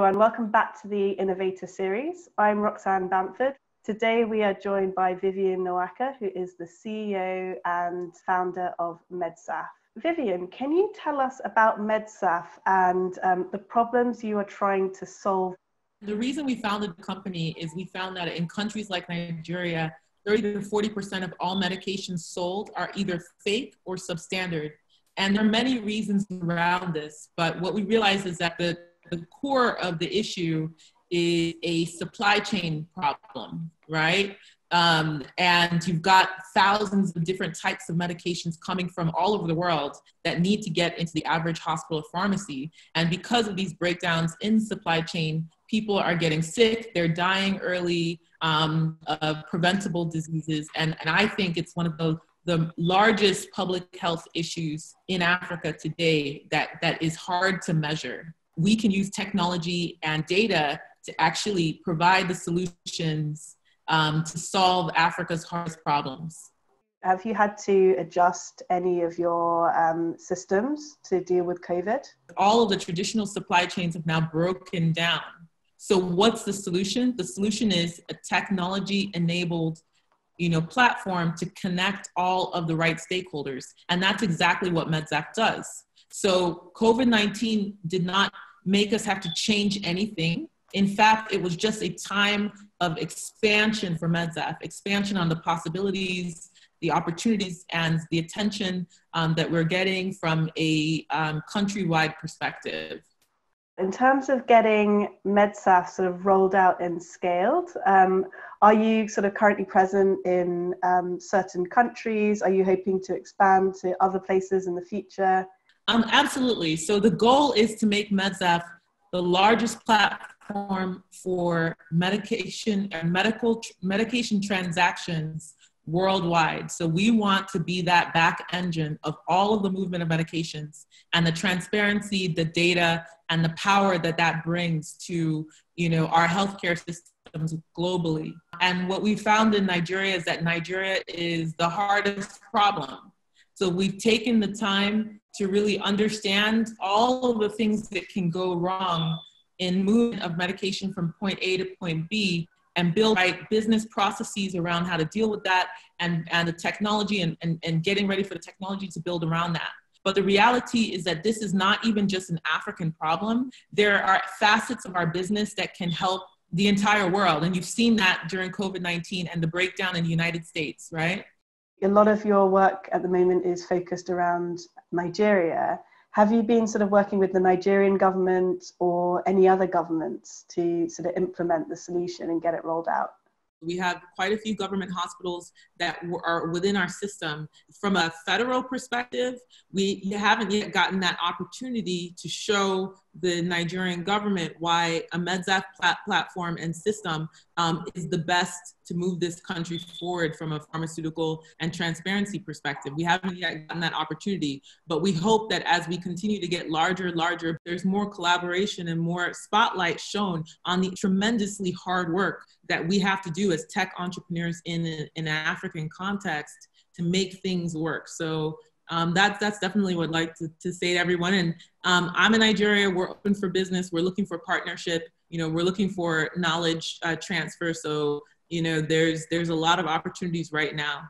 everyone, welcome back to the Innovator Series. I'm Roxanne Bamford. Today we are joined by Vivian Nwaka, who is the CEO and founder of Medsaf. Vivian, can you tell us about Medsaf and the problems you are trying to solve? The reason we founded the company is we found that in countries like Nigeria, 30 to 40% of all medications sold are either fake or substandard. And there are many reasons around this, but what we realized is that the core of the issue is a supply chain problem, right? And you've got thousands of different types of medications coming from all over the world that need to get into the average hospital or pharmacy. And because of these breakdowns in supply chain, people are getting sick, they're dying early of preventable diseases. And I think it's one of the largest public health issues in Africa today that is hard to measure. We can use technology and data to actually provide the solutions to solve Africa's hardest problems. Have you had to adjust any of your systems to deal with COVID? All of the traditional supply chains have now broken down. So what's the solution? The solution is a technology-enabled platform to connect all of the right stakeholders. And that's exactly what Medsaf does. So COVID-19 did not make us have to change anything. In fact, it was just a time of expansion for Medsaf, expansion on the possibilities, the opportunities, and the attention that we're getting from a countrywide perspective. In terms of getting Medsaf sort of rolled out and scaled, are you sort of currently present in certain countries? Are you hoping to expand to other places in the future? Absolutely. So the goal is to make Medsaf the largest platform for medication and medication transactions worldwide. So we want to be that back engine of all of the movement of medications and the transparency, the data, and the power that brings to, our healthcare systems globally. And what we found in Nigeria is that Nigeria is the hardest problem. So we've taken the time to really understand all of the things that can go wrong in movement of medication from point A to point B and build right business processes around how to deal with that and the technology and getting ready for the technology to build around that. But the reality is that this is not even just an African problem. There are facets of our business that can help the entire world. And you've seen that during COVID-19 and the breakdown in the United States, right? A lot of your work at the moment is focused around Nigeria. Have you been sort of working with the Nigerian government or any other governments to sort of implement the solution and get it rolled out? We have quite a few government hospitals that are within our system. From a federal perspective, we haven't yet gotten that opportunity to show the Nigerian government why a Medsaf platform and system is the best to move this country forward from a pharmaceutical and transparency perspective. We haven't yet gotten that opportunity, but we hope that as we continue to get larger, there's more collaboration and more spotlight shown on the tremendously hard work that we have to do as tech entrepreneurs in an African context to make things work. So that's definitely what I'd like to say to everyone. And I'm in Nigeria, we're open for business, we're looking for partnership, we're looking for knowledge transfer. So, there's a lot of opportunities right now.